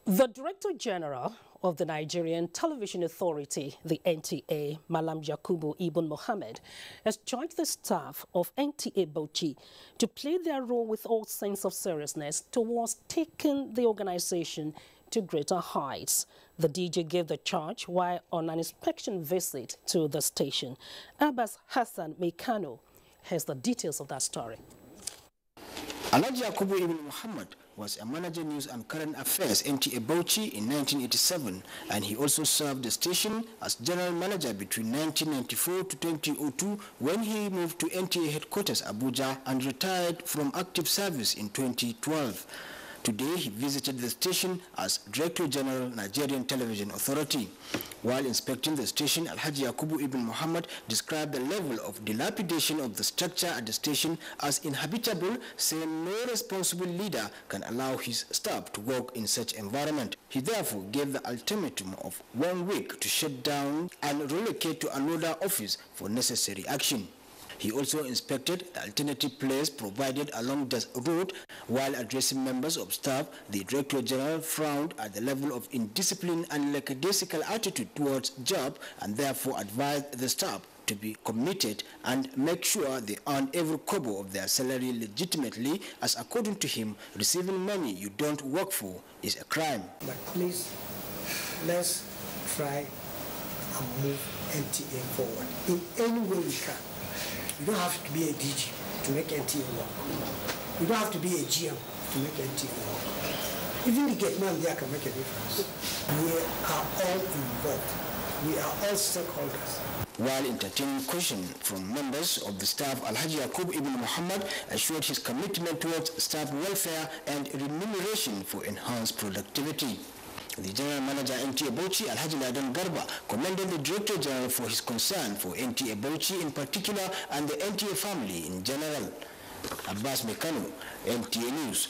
[SPEAKER 1] The Director General of the Nigerian Television Authority, the NTA, Malam Yakubu Ibn Mohammed, has charged the staff of NTA Bauchi to play their role with all sense of seriousness towards taking the organization to greater heights. The DJ gave the charge while on an inspection visit to the station. Abbas Hassan Mekano has the details of that story.
[SPEAKER 8] Alhaji Yakubu Ibn Muhammad was a manager news and current affairs NTA Bauchi in 1987, and he also served the station as general manager between 1994 to 2002 when he moved to NTA headquarters Abuja and retired from active service in 2012. Today, he visited the station as Director General, Nigerian Television Authority. While inspecting the station, Alhaji Yakubu Ibn Muhammad described the level of dilapidation of the structure at the station as inhabitable, saying no responsible leader can allow his staff to work in such environment. He therefore gave the ultimatum of 1 week to shut down and relocate to another office for necessary action. He also inspected the alternative place provided along the route. While addressing members of staff, the Director General frowned at the level of indiscipline and lackadaisical attitude towards job and therefore advised the staff to be committed and make sure they earn every kobo of their salary legitimately, as according to him, receiving money you don't work for is a crime.
[SPEAKER 9] But please, let's try and move NTA forward in any way we can. You don't have to be a DG to make NTA work. You don't have to be a GM to make NTA work. Even the gate man there can make a difference. We are all involved. We are all stakeholders.
[SPEAKER 8] While entertaining questions from members of the staff, Alhaji Yakub Ibn Muhammad assured his commitment towards staff welfare and remuneration for enhanced productivity. The General Manager NTA Bauchi, Alhaji Ladan Garba, commended the Director General for his concern for NTA Bauchi in particular and the NTA family in general. Abbas Mekano, NTA News.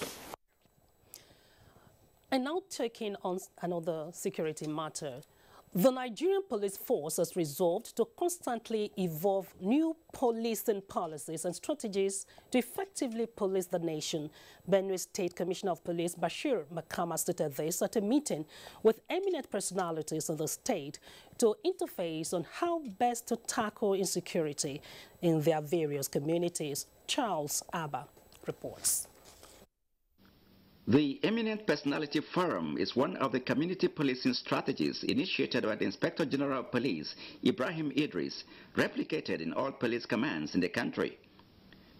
[SPEAKER 1] And now taking on another security matter. The Nigerian police force has resolved to constantly evolve new policing policies and strategies to effectively police the nation. Benue State Commissioner of Police Bashir Makama stated this at a meeting with eminent personalities in the state to interface on how best to tackle insecurity in their various communities. Charles Abba reports.
[SPEAKER 12] The Eminent Personality Forum is one of the community policing strategies initiated by the Inspector General of Police, Ibrahim Idris, replicated in all police commands in the country.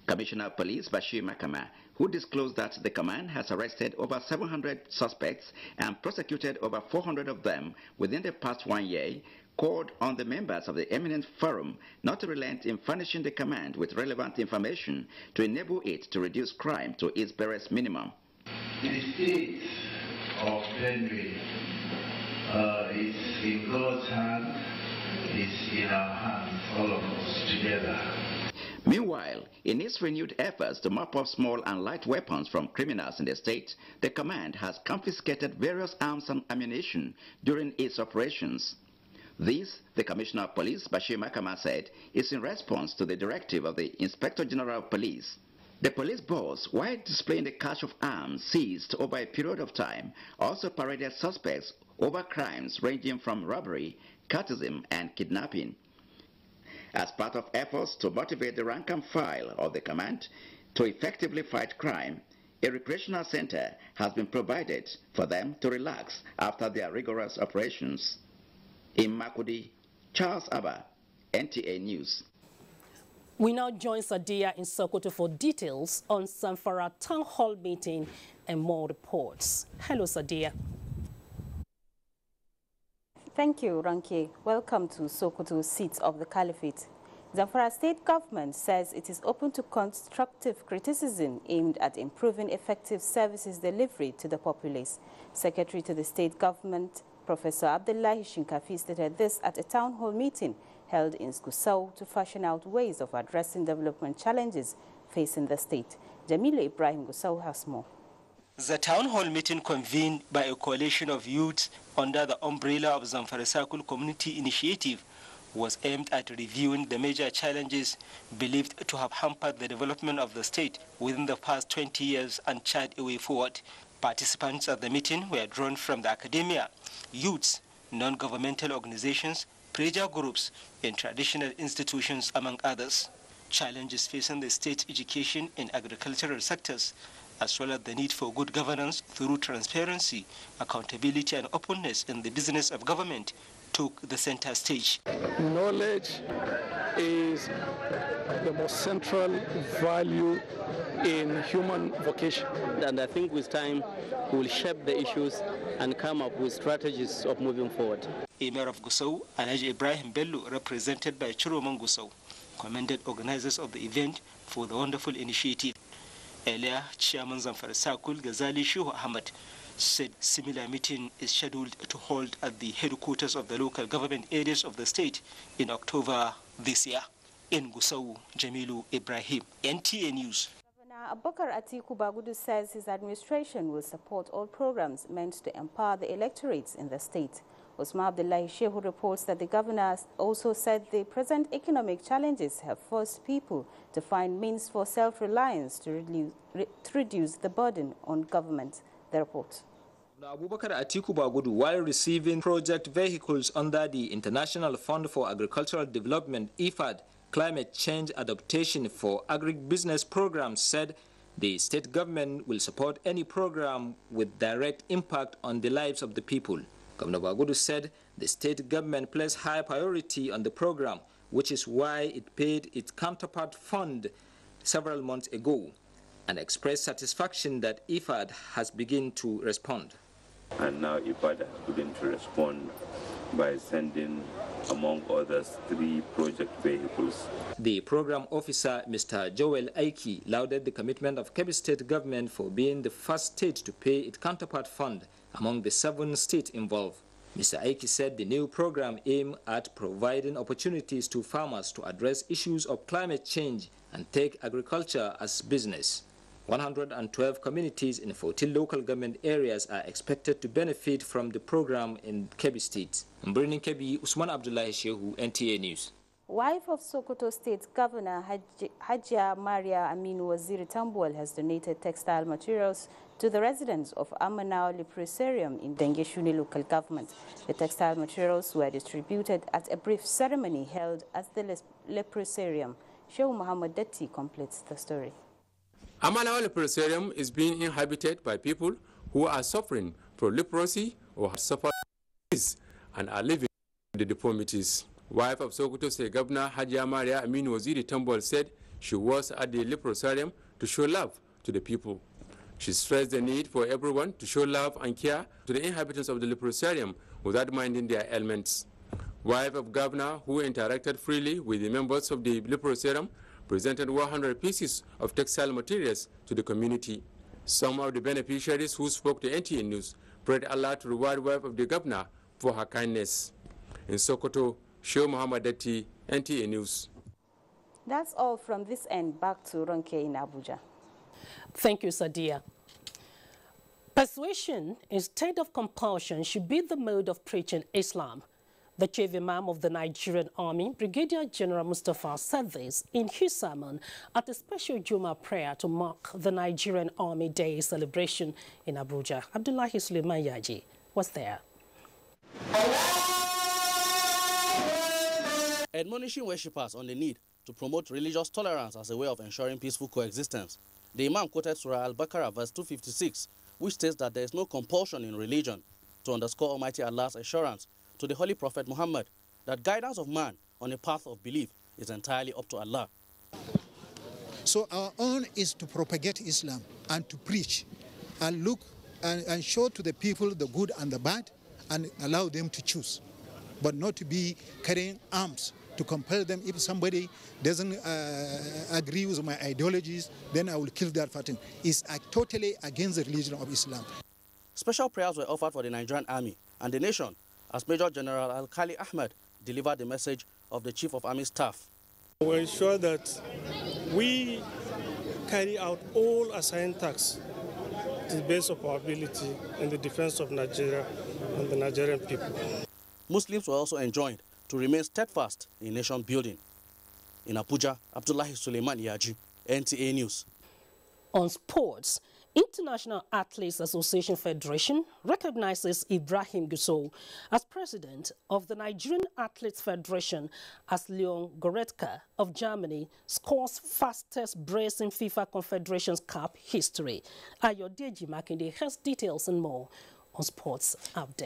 [SPEAKER 12] Commissioner of Police Bashir Makama, who disclosed that the command has arrested over 700 suspects and prosecuted over 400 of them within the past 1 year, called on the members of the Eminent Forum not to relent in furnishing the command with relevant information to enable it to reduce crime to its barest minimum.
[SPEAKER 13] The state of Benue is in God's hand, is in our hands, all of us together.
[SPEAKER 12] Meanwhile, in its renewed efforts to mop up small and light weapons from criminals in the state, the command has confiscated various arms and ammunition during its operations. This, the Commissioner of Police, Bashir Makama, said, is in response to the directive of the Inspector General of Police. The police boss, while displaying the cache of arms seized over a period of time, also paraded suspects over crimes ranging from robbery, courtesan, and kidnapping. As part of efforts to motivate the rank and file of the command to effectively fight crime, a recreational center has been provided for them to relax after their rigorous operations. In Makudi, Charles Abba, NTA News.
[SPEAKER 1] We now join Sadia in Sokoto for details on Zamfara Town Hall meeting and more reports. Hello, Sadia.
[SPEAKER 14] Thank you, Ranke. Welcome to Sokoto, seat of the Caliphate. Zamfara State Government says it is open to constructive criticism aimed at improving effective services delivery to the populace. Secretary to the State Government, Professor Abdullahi Shinkafi, stated this at a town hall meeting held in Gusau to fashion out ways of addressing development challenges facing the state. Jamila Ibrahim Gusau has more.
[SPEAKER 15] The town hall meeting convened by a coalition of youths under the umbrella of Zamfara Circle Community Initiative was aimed at reviewing the major challenges believed to have hampered the development of the state within the past 20 years and chart a way forward. Participants at the meeting were drawn from the academia, youths, non-governmental organizations, pressure groups, and traditional institutions, among others. Challenges facing the state's education and agricultural sectors, as well as the need for good governance through transparency, accountability, and openness in the business of government, took the center stage.
[SPEAKER 2] Knowledge is the most central value in human vocation.
[SPEAKER 16] And I think with time, we will shape the issues and come up with strategies of moving forward.
[SPEAKER 15] Emir of Gusau, Alhaji Ibrahim Bello, represented by Chiroman Gusau, commended organizers of the event for the wonderful initiative. Earlier, Chairman Zamfara Sakul Ghazali Shehu Ahmad said similar meeting is scheduled to hold at the headquarters of the local government areas of the state in October this year. In Gusau, Jamilu Ibrahim, NTA News.
[SPEAKER 14] Governor Abubakar Atiku Bagudu says his administration will support all programs meant to empower the electorates in the state. Osman Abdullahi Shehu reports that the governor also said the present economic challenges have forced people to find means for self-reliance to reduce the burden on government. The report.
[SPEAKER 17] Abubakar Atiku Bagudu, while receiving project vehicles under the International Fund for Agricultural Development, IFAD, Climate Change Adaptation for Agribusiness programs, said the state government will support any program with direct impact on the lives of the people. Governor Bagudu said the state government placed high priority on the program, which is why it paid its counterpart fund several months ago, and expressed satisfaction that IFAD has begun to respond.
[SPEAKER 18] And now IFAD has begun to respond by sending, among others, 3 project vehicles.
[SPEAKER 17] The program officer, Mr. Joel Aiki, lauded the commitment of Kebbi State government for being the first state to pay its counterpart fund among the 7 states involved. Mr. Aiki said the new program aimed at providing opportunities to farmers to address issues of climate change and take agriculture as business. 112 communities in 14 local government areas are expected to benefit from the program in Kebbi State. In Birnin Kebbi, Usman Abdullahi Shehu, NTA News.
[SPEAKER 14] Wife of Sokoto State Governor Hajia Maria Aminu Waziri Tambuwal has donated textile materials to the residents of Amanao Leprosarium in Dengeshuni local government. The textile materials were distributed at a brief ceremony held at the Leprosarium. Shehu Muhammad Datti completes the story.
[SPEAKER 19] Amanao Leprosarium is being inhabited by people who are suffering from leprosy or have suffered disease and are living with the deformities. Wife of Sokoto State Governor Hajia Maria Aminu Waziri Tambuwal said she was at the Leprosarium to show love to the people. She stressed the need for everyone to show love and care to the inhabitants of the Leprosarium without minding their ailments. Wife of Governor, who interacted freely with the members of the Leprosarium, presented 100 pieces of textile materials to the community. Some of the beneficiaries who spoke to NTA News prayed Allah to reward wife of the governor for her kindness. In Sokoto, Shehu Muhammad Datti, NTA News.
[SPEAKER 14] That's all from this end. Back to Ronke in Abuja.
[SPEAKER 1] Thank you, Sadia. Persuasion instead of compulsion should be the mode of preaching Islam. The chief imam of the Nigerian Army, Brigadier General Mustafa, said this in his sermon at a special Juma prayer to mark the Nigerian Army Day celebration in Abuja. Abdullahi Suleiman Yaji was there.
[SPEAKER 20] Admonishing worshippers on the need to promote religious tolerance as a way of ensuring peaceful coexistence, the Imam quoted Surah Al-Baqarah verse 256, which states that there is no compulsion in religion, to underscore Almighty Allah's assurance to the Holy Prophet Muhammad that guidance of man on a path of belief is entirely up to Allah.
[SPEAKER 21] So our own is to propagate Islam and to preach and look and show to the people the good and the bad and allow them to choose, but not to be carrying arms to compel them. If somebody doesn't agree with my ideologies, then I will kill that person. It's totally against the religion of Islam.
[SPEAKER 20] Special prayers were offered for the Nigerian Army and the nation as Major General Al-Khali Ahmed delivered the message of the Chief of Army Staff.
[SPEAKER 28] We ensure that we carry out all assigned tasks to the best of our ability in the defense of Nigeria and the Nigerian people.
[SPEAKER 20] Muslims were also enjoined to remain steadfast in nation building. In Abuja, Abdullahi Suleiman Yaji, NTA News.
[SPEAKER 1] On sports, International Athletes Association Federation recognizes Ibrahim Gusso as president of the Nigerian Athletes Federation as Leon Goretzka of Germany scores fastest brace in FIFA Confederations Cup history. Ayodeji Makinde has details and more on Sports Update.